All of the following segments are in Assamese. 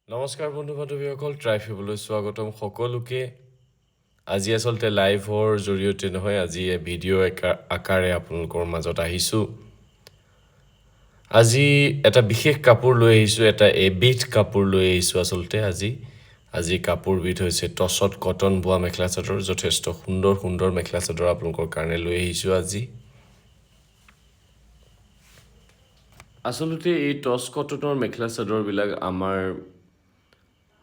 নমস্কাৰ বন্ধু বান্ধৱীসকল ট্ৰাইফেবলৈ স্বাগতম সকলোকে আজি আসলতে লাইভৰ জৰিয়তে নহয় আজি ভিডিঅ' আকাৰে আপোনালোকৰ মাজত আহিছোঁ আজি এটা বিশেষ কাপোৰ লৈ আহিছোঁ এটা এবিধ কাপোৰ লৈ আহিছোঁ আসলতে আজি কাপোৰবিধ হৈছে টছত কটন বোৱা মেখেলা চাদৰ যথেষ্ট সুন্দৰ মেখেলা চাদৰ আপোনালোকৰ কাৰণে লৈ আহিছোঁ আজি আসলতে এই টছ কটনৰ মেখেলা চাদৰবিলাক আমাৰ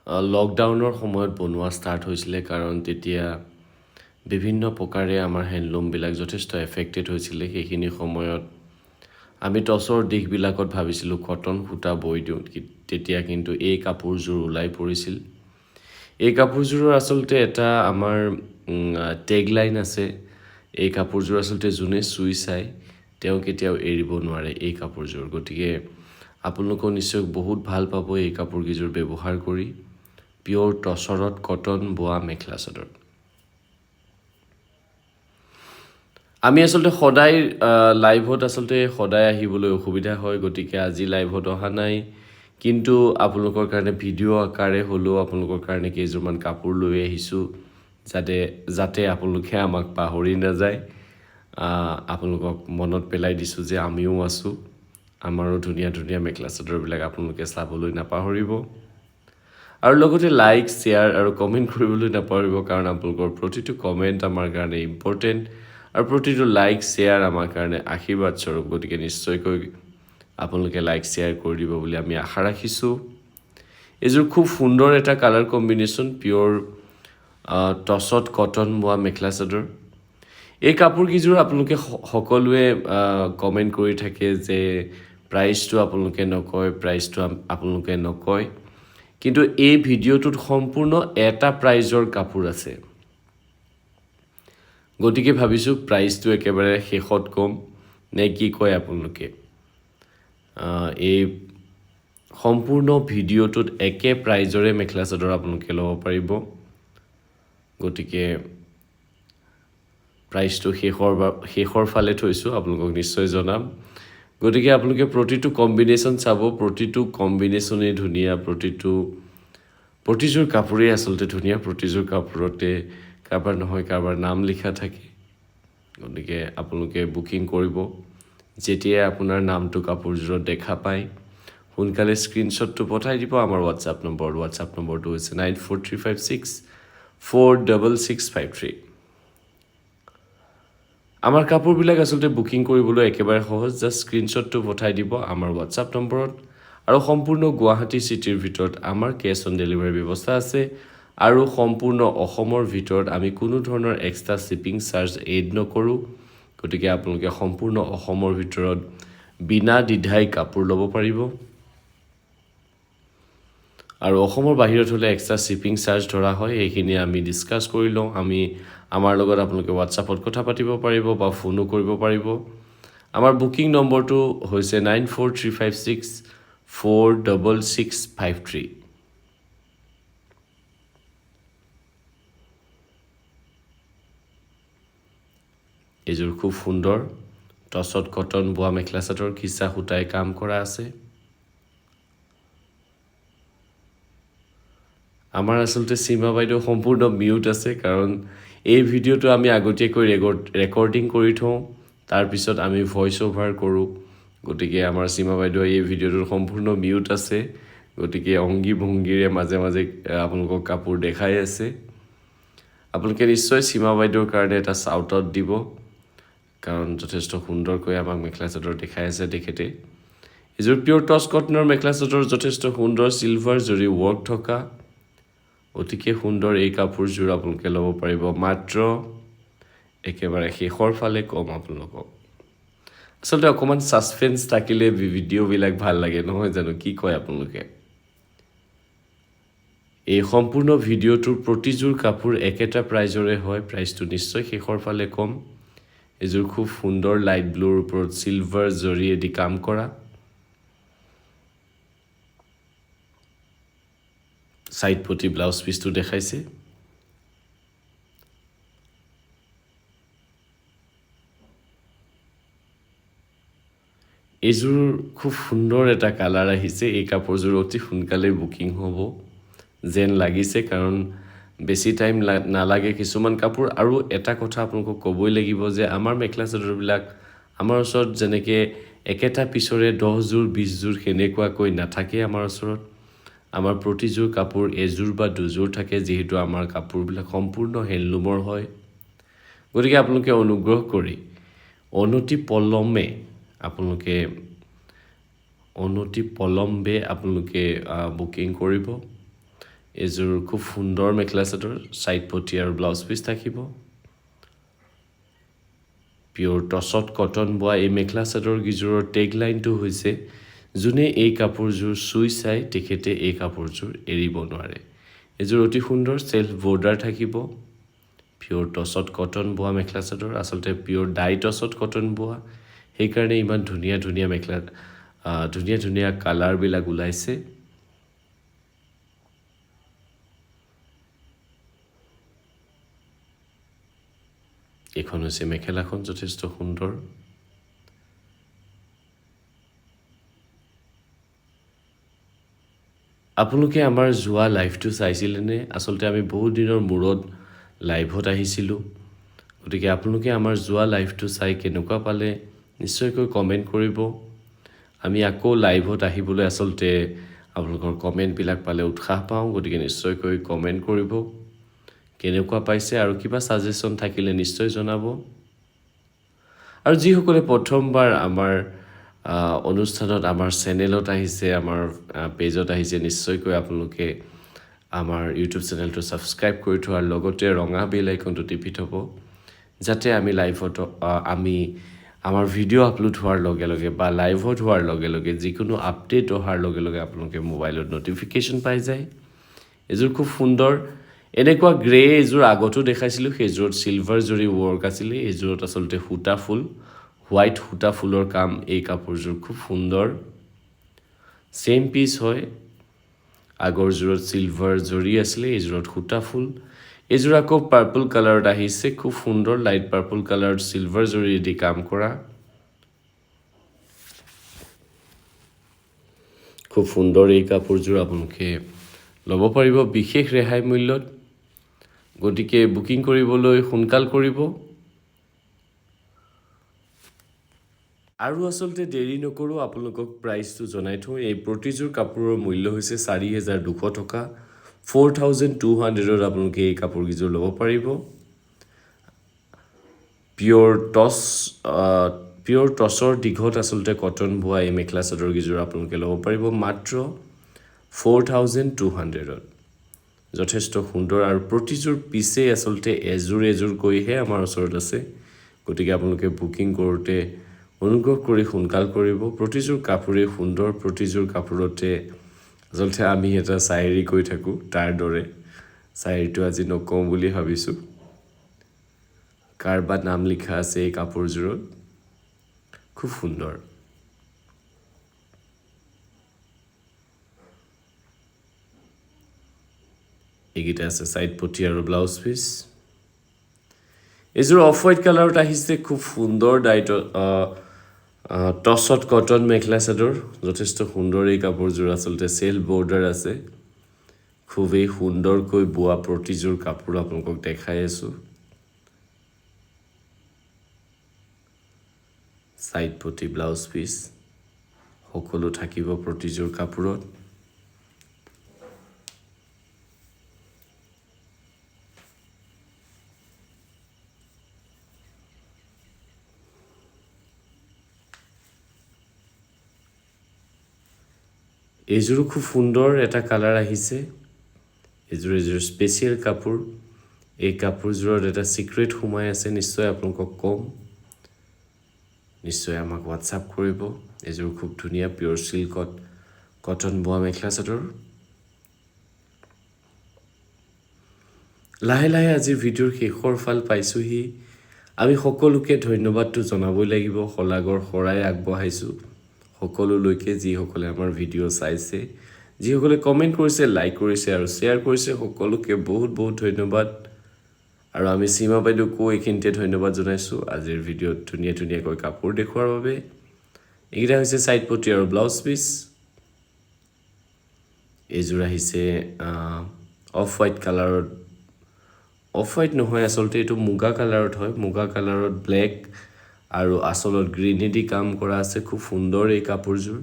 লকডাউনৰ সময়ত বনোৱা ষ্টাৰ্ট হৈছিলে কাৰণ তেতিয়া বিভিন্ন প্ৰকাৰে আমাৰ হেণ্ডলুমবিলাক যথেষ্ট এফেক্টেড হৈছিলে সেইখিনি সময়ত আমি টছৰ দিশবিলাকত ভাবিছিলোঁ কটন সূতা বৈ দিওঁ তেতিয়া কিন্তু এই কাপোৰযোৰ ওলাই পৰিছিল এই কাপোৰযোৰৰ আসলতে এটা আমাৰ টেগলাইন আছে এই কাপোৰযোৰ আসলতে যোনে চুই চাই তেওঁ কেতিয়াও এৰিব নোৱাৰে এই কাপোৰযোৰ গতিকে আপোনালোকে নিশ্চয় বহুত ভাল পাব এই কাপোৰকেইযোৰ ব্যৱহাৰ কৰি পিয়ৰ টছৰত কটন বোৱা মেখেলা চাদৰ আমি আসলতে সদায় লাইভত আসলতে সদায় আহিবলৈ অসুবিধা হয় গতিকে আজি লাইভত অহা নাই কিন্তু আপোনালোকৰ কাৰণে ভিডিঅ' আকাৰে হ'লেও আপোনালোকৰ কাৰণে কেইযোৰমান কাপোৰ লৈ আহিছোঁ যাতে আপোনালোকে আমাক পাহৰি নাযায় আপোনালোকক মনত পেলাই দিছোঁ যে আমিও আছোঁ আমাৰো ধুনীয়া মেখেলা চাদৰবিলাক আপোনালোকে চাবলৈ নাপাহৰিব আৰু লগতে লাইক শ্বেয়াৰ আৰু কমেণ্ট কৰিবলৈ নাপাহৰিব কাৰণ আপোনালোকৰ প্ৰতিটো কমেণ্ট আমাৰ কাৰণে ইম্পৰ্টেণ্ট আৰু প্ৰতিটো লাইক শ্বেয়াৰ আমাৰ কাৰণে আশীৰ্বাদ স্বৰূপ গতিকে নিশ্চয়কৈ আপোনালোকে লাইক শ্বেয়াৰ কৰি দিব বুলি আমি আশা ৰাখিছোঁ এইযোৰ খুব সুন্দৰ এটা কালাৰ কম্বিনেশ্যন পিয়ৰ টছত কটন বোৱা মেখেলা চাদৰ এই কাপোৰকেইযোৰ আপোনালোকে সকলোৱে কমেণ্ট কৰি থাকে যে প্ৰাইচটো আপোনালোকে নকয় কিন্তু এই ভিডিঅ'টোত সম্পূৰ্ণ এটা প্ৰাইজৰ কাপোৰ আছে গতিকে ভাবিছোঁ প্ৰাইচটো একেবাৰে শেষত কম নে কি কয় আপোনালোকে এই সম্পূৰ্ণ ভিডিঅ'টোত একে প্ৰাইজৰে মেখেলা চাদৰ আপোনালোকে ল'ব পাৰিব গতিকে প্ৰাইচটো শেষৰ ফালে থৈছোঁ আপোনালোকক নিশ্চয় জনাম গতিকে আপোনালোকে প্ৰতিটো কম্বিনেশ্যন চাব প্ৰতিটো কম্বিনেশ্যনেই ধুনীয়া প্ৰতিযোৰ কাপোৰেই আসলতে ধুনীয়া প্ৰতিযোৰ কাপোৰতে কাৰোবাৰ নহয় কাৰোবাৰ নাম লিখা থাকে গতিকে আপোনালোকে বুকিং কৰিব যেতিয়াই আপোনাৰ নামটো কাপোৰযোৰত দেখা পায় সোনকালে স্ক্ৰীনশ্বটটো পঠাই দিব আমাৰ হোৱাটছআপ নম্বৰটো হৈছে 9435646653 আমাৰ কাপোৰবিলাক আসলতে বুকিং কৰিবলৈ একেবাৰে সহজ জাষ্ট স্ক্ৰীনশ্বটটো পঠাই দিব আমাৰ হোৱাটছআপ নম্বৰত আৰু সম্পূৰ্ণ গুৱাহাটী চিটিৰ ভিতৰত আমাৰ কেছ অন ডেলিভাৰী ব্যৱস্থা আছে আৰু সম্পূৰ্ণ অসমৰ ভিতৰত আমি কোনো ধৰণৰ এক্সট্ৰা শ্বিপিং চাৰ্জ এড নকৰোঁ গতিকে আপোনালোকে সম্পূৰ্ণ অসমৰ ভিতৰত বিনা দ্বিধাই কাপোৰ ল'ব পাৰিব আৰু অসমৰ বাহিৰত হ'লে এক্সট্ৰা শ্বিপিং চাৰ্জ ধৰা হয় এইখিনি আমি ডিছকাছ কৰি লওঁ আমাৰ লগত আপোনালোকে হোৱাটছআপত কথা পাতিব পাৰিব বা ফোনো কৰিব পাৰিব আমাৰ বুকিং নম্বৰটো হৈছে 9435646653 এইযোৰ খুব সুন্দৰ টছত কটন বোৱা মেখেলা চাদৰ খিচা সূতাই কাম কৰা আছে আমাৰ আসলতে সীমা বাইদেউ সম্পূৰ্ণ মিউট আছে কাৰণ এই ভিডিঅ'টো আমি আগতীয়াকৈ ৰেকৰ্ডিং কৰি থওঁ তাৰপিছত আমি ভইচ অভাৰ কৰোঁ গতিকে আমাৰ সীমা বাইদেউ এই ভিডিঅ'টোৰ সম্পূৰ্ণ মিউট আছে গতিকে অংগী ভংগীৰে মাজে আপোনালোকক কাপোৰ দেখাই আছে আপোনালোকে নিশ্চয় সীমা বাইদেউৰ কাৰণে এটা চাউট আউট দিব কাৰণ যথেষ্ট সুন্দৰকৈ আমাক মেখেলা চাদৰ দেখাই আছে তেখেতে এইযোৰ পিয়ৰ টছ কটনৰ মেখেলা চাদৰ যথেষ্ট সুন্দৰ চিলভাৰ জৰি ৱৰ্ক থকা অতিকে সুন্দৰ এই কাপোৰযোৰ আপোনালোকে ল'ব পাৰিব মাত্ৰ একেবাৰে শেষৰ ফালে কম আপোনালোকক আসলতে অকণমান ছাছপেন্স থাকিলে ভিডিঅ'বিলাক ভাল লাগে নহয় জানো কি কয় আপোনালোকে এই সম্পূৰ্ণ ভিডিঅ'টোৰ প্ৰতিযোৰ কাপোৰ একেটা প্ৰাইজৰে হয় প্ৰাইচটো নিশ্চয় শেষৰ ফালে কম এইযোৰ খুব সুন্দৰ লাইট ব্লুৰ ওপৰত চিলভাৰ জৰিয়েদি কাম কৰা সাইড পটি ব্লাউজ পিসটো দেখাইছে এইযোৰ খুব সুন্দৰ এটা কালাৰ আহিছে এই কাপোৰযোৰ অতি সোনকালে বুকিং হ'ব যেন লাগিছে কাৰণ বেছি টাইম নালাগে কিছুমান কাপোৰ আৰু এটা কথা আপোনালোকক ক'বই লাগিব যে আমাৰ মেখেলা চাদৰবিলাক আমাৰ ওচৰত যেনেকৈ একেটা পিছৰে 10 যোৰ 20 যোৰ সেনেকুৱাকৈ নাথাকে আমাৰ ওচৰত আমাৰ প্ৰতিযোৰ কাপোৰ এযোৰ বা দুযোৰ থাকে যিহেতু আমাৰ কাপোৰবিলাক সম্পূৰ্ণ হেণ্ডলুমৰ হয় গতিকে আপোনালোকে অনুগ্ৰহ কৰি অনতি পলমে আপোনালোকে বুকিং কৰিব এযোৰ খুব সুন্দৰ মেখেলা চাদৰ সাইড পটি আৰু ব্লাউজ পিচ থাকিব পিওৰ টছত কটন বোৱা এই মেখেলা চাদৰ গিজোৰৰ টেগ লাইনটো হৈছে যোনে এই কাপোৰযোৰ চুই চাই তেখেতে এই কাপোৰযোৰ এৰিব নোৱাৰে এযোৰ অতি সুন্দৰ সেলফ বৰ্ডাৰ থাকিব পিওৰ টছত কটন বোৱা মেখেলা চাদৰ আসলতে পিওৰ ডাই টছত কটন বোৱা সেইকাৰণে ইমান ধুনীয়া ধুনীয়া মেখেলা ধুনীয়া ধুনীয়া কালাৰবিলাক ওলাইছে এখন হৈছে মেখেলাখন যথেষ্ট সুন্দৰ আপোনালোকে আমাৰ যোৱা লাইভটো চাইছিলেনে আসলতে আমি বহুত দিনৰ মূৰত লাইভত আহিছিলোঁ গতিকে আপোনালোকে আমাৰ যোৱা লাইভটো চাই কেনেকুৱা পালে নিশ্চয়কৈ কমেণ্ট কৰিব আমি আকৌ লাইভত আহিবলৈ আসলতে আপোনালোকৰ কমেণ্টবিলাক পালে উৎসাহ পাওঁ গতিকে নিশ্চয়কৈ কমেণ্ট কৰিব কেনেকুৱা পাইছে আৰু কিবা সাজেশন থাকিলে নিশ্চয় জনাব আৰু যিসকলে প্ৰথমবাৰ আমাৰ অনুষ্ঠানত আমাৰ চেনেলত আহিছে আমাৰ পেজত আহিছে নিশ্চয়কৈ আপোনালোকে আমাৰ ইউটিউব চেনেলটো সাবস্ক্ৰাইব কৰি থোৱাৰ লগতে ৰঙা বেল আইকনটো টিপি থব যাতে আমি লাইভত আমাৰ ভিডিঅ' আপলোড হোৱাৰ লগে লগে বা লাইভত হোৱাৰ লগে লগে যিকোনো আপডেট অহাৰ লগে লগে আপোনালোকে মোবাইলত নটিফিকেশ্যন পাই যায় এযোৰ খুব সুন্দৰ এনেকুৱা গ্ৰে এযোৰ আগতো দেখাইছিলোঁ সেইযোৰত চিলভাৰ জৰি ৱৰ্ক আছিলে এইযোৰত আসলতে সূতা ফুল হোৱাইট সূতা ফুলৰ কাম এই কাপোৰযোৰ খুব সুন্দৰ সেম পিস হয় আগৰ যোৰত চিলভাৰ জৰি আছিলে এইযোৰত সূতা ফুল এইযোৰ আকৌ পাৰ্পল কালাৰত আহিছে খুব সুন্দৰ লাইট পাৰ্পল কালাৰত চিলভাৰ জৰি দি কাম কৰা খুব সুন্দৰ এই কাপোৰযোৰ আপোনালোকে ল'ব পাৰিব বিশেষ ৰেহাই মূল্যত গতিকে বুকিং কৰিবলৈ সোনকাল কৰিব আৰু আসলতে দেৰি নকৰো আপোনালোকক প্ৰাইচটো জনাই থওঁ এই প্ৰতিযোৰ কাপোৰৰ মূল্য হৈছে 4200 টকা 4200ত আপোনালোকে এই কাপোৰ গিজোৰ ল'ব পাৰিব পিওৰ টছৰ দীঘত আসলতে কটন বোৱা এই মেখেলা চাদৰ গিজোৰ আপোনালোকে ল'ব পাৰিব মাত্ৰ 4200ত যথেষ্ট সুন্দৰ আৰু প্ৰতিযোৰ পিছে আসলতে এযোৰ কৈহে আমাৰ ওচৰত আছে গতিকে আপোনালোকে বুকিং কৰোঁতে অনুগ্ৰহ কৰি সোনকাল কৰিব প্ৰতিযোৰ কাপোৰে সুন্দৰ প্ৰতিযোৰ কাপোৰতে আসলতে আমি এটা চাইৰি কৈ থাকোঁ তাৰ দৰে চাইৰিটো আজি নকওঁ বুলি ভাবিছোঁ কাৰবা নাম লিখা আছে এই কাপোৰযোৰত খুব সুন্দৰ এইকেইটা আছে সাইড পটি আৰু ব্লাউজ পিচ এইযোৰ অফ হোৱাইট কালাৰত আহিছে খুব সুন্দৰ টছত কটন মেখেলা চাদৰ যথেষ্ট সুন্দৰ এই কাপোৰযোৰ আসলতে সেল বৰ্ডাৰ আছে খুবেই সুন্দৰকৈ বোৱা প্ৰতিযোৰ কাপোৰ আপোনালোকক দেখাই আছো সাইড পটি ব্লাউজ পিচ সকলো থাকিব প্ৰতিযোৰ কাপোৰত এইযোৰো খুব সুন্দৰ এটা কালাৰ আহিছে এইযোৰ স্পেচিয়েল কাপোৰ এই কাপোৰযোৰত এটা সিক্ৰেট সোমাই আছে নিশ্চয় আপোনালোকক কম নিশ্চয় আমাক হোৱাটছআপ কৰিব এইযোৰ খুব ধুনীয়া পিওৰ সিল্কত কটন বোৱা মেখেলা চাদৰ লাহে লাহে আজি ভিডিঅ'ৰ শেষৰ ফাল পাইছোহি আমি সকলোকে ধন্যবাদটো জনাবই লাগিব হলাগৰ হৰাই আগবঢ়াইছো সকলোলৈকে যিসকলে আমাৰ ভিডিঅ' চাইছে যিসকলে কমেণ্ট কৰিছে লাইক কৰিছে আৰু শ্বেয়াৰ কৰিছে সকলোকে বহুত বহুত ধন্যবাদ আৰু আমি সীমা বাইদেউকো এইখিনিতে ধন্যবাদ জনাইছো আজিৰ ভিডিঅ'ত ধুনীয়াকৈ কাপোৰ দেখুৱাৰ বাবে এইকেইটা হৈছে সাইড পটি আৰু ব্লাউজ পিস এইযোৰ আহিছে অফ হোৱাইট কালাৰত অফ হোৱাইট নহয় আসলতে এইটো মুগা কালাৰত হয় মুগা কালাৰত ব্লেক আৰু আসলত গ্ৰীনেদি কাম কৰা আছে খুব সুন্দৰ এই কাপোৰযোৰ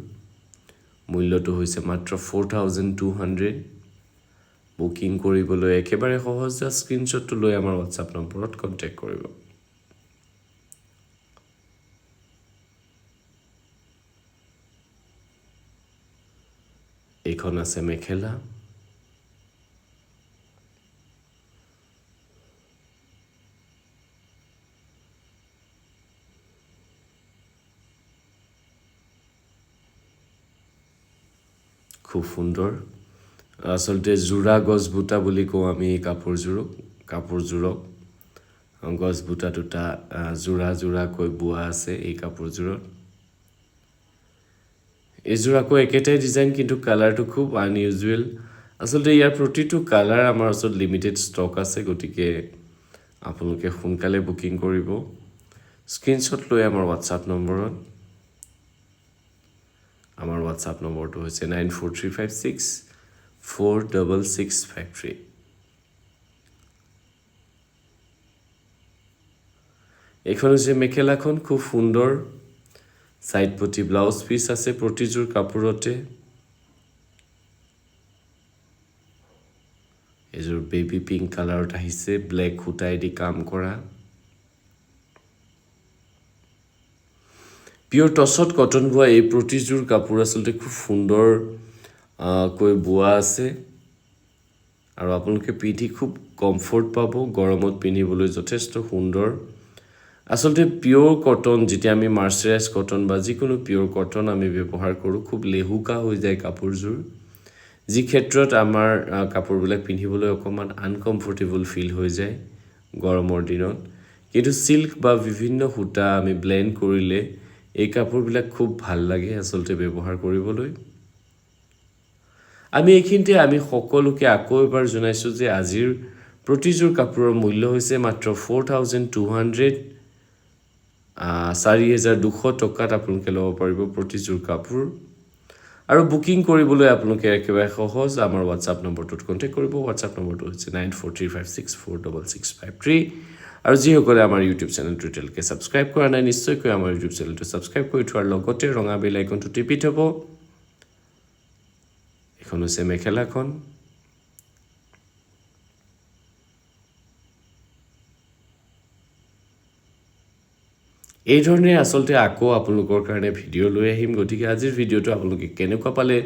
মূল্যটো হৈছে মাত্ৰ 4200 বুকিং কৰিবলৈ একেবাৰে সহজ জাস্ট স্ক্ৰিনশ্বটটো লৈ আমাৰ WhatsApp নম্বৰত কন্টেক্ট কৰিব এইখন আছে মেখেলা খুব সুন্দৰ আসলতে জোৰা গছ বুটা বুলি কওঁ আমি এই কাপোৰযোৰক গছ বুটা দুটা জোৰা কৈ বোৱা আছে এই কাপোৰযোৰত এইযোৰ আকৌ একেটাই ডিজাইন কিন্তু কালাৰটো খুব আনইউজুৱেল আসলতে ইয়াৰ প্ৰতিটো কালাৰ আমাৰ ওচৰত লিমিটেড ষ্টক আছে গতিকে আপোনালোকে সোনকালে বুকিং কৰিব স্ক্ৰিনশ্বট লৈ আমাৰ WhatsApp নম্বৰত আমাৰ WhatsApp নম্বৰটো হৈছে 9435646653 এইখন হৈছে মেখেলাখন খুব সুন্দৰ সাইড পটি ব্লাউজ পিস আছে প্ৰতিযোৰ কাপোৰতে এযোৰ বেবি পিংক কালাৰত আহিছে ব্লেক খুটাই দি কাম কৰা পিওৰ টছত কটন বোৱা এই প্ৰতিযোৰ কাপোৰ আসলতে খুব সুন্দৰ কৈ বোৱা আছে আৰু আপোনালোকে পিন্ধি খুব কমফৰ্ট পাব গৰমত পিন্ধিবলৈ যথেষ্ট সুন্দৰ আসলতে পিওৰ কটন যেতিয়া আমি মাৰ্চাৰাইজ কটন বা যিকোনো পিওৰ কটন আমি ব্যৱহাৰ কৰো খুব লেহুকা হৈ যায় কাপোৰযোৰ যি ক্ষেত্ৰত আমাৰ কাপোৰবিলাক পিন্ধিবলৈ অকমান আনকমফৰ্টেবল ফিল হৈ যায় গৰমৰ দিনত কিন্তু সিল্ক বা বিভিন্ন সুতা আমি ব্লেন্ড কৰিলে এই কাপোৰবিলাক খুব ভাল লাগে আসলতে ব্যৱহাৰ কৰিবলৈ আমি এইখিনিতে আমি সকলোকে আকৌ এবাৰ জনাইছো যে আজিৰ প্ৰতিযোৰ কাপোৰৰ মূল্য হৈছে মাত্ৰ 4200 4200 টকাত আপোনালোকে ল'ব পাৰিব প্ৰতিযোৰ কাপোৰ আৰু বুকিং কৰিবলৈ আপোনালোকে একেবাৰে সহজ আমাৰ WhatsApp নম্বৰটোত কন্টেক্ট কৰিব WhatsApp নম্বৰটো হৈছে 9435646653 আৰু যিসকলে আমাৰ YouTube চেনেলটো এতিয়ালৈকে সাবস্ক্ৰাইব কৰা নাই নিশ্চয়কৈ আমাৰ YouTube চেনেলটো সাবস্ক্ৰাইব কৰি থোৱাৰ লগতে ৰঙা বেল আইকনটো টিপি থব এখন হৈছে মেখেলাখন এই ধৰণে আসলতে আকৌ আপোনালোকৰ কাৰণে ভিডিও লৈ আহিম গতিকে আজিৰ ভিডিওটো আপোনালোকে কেনেকুৱা পালে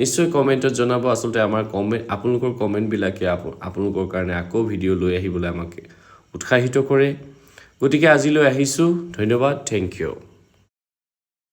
নিশ্চয় কমেন্টত জনাব আসলতে আমাৰ আপোনালোকৰ কমেন্ট বিলাকে আপোনালোকৰ কাৰণে আকৌ ভিডিও লৈ আহিবলৈ আমাক উৎসাহিত কৰে গতিকে আজিলৈ আহিছো ধন্যবাদ থ্যাংক ইউ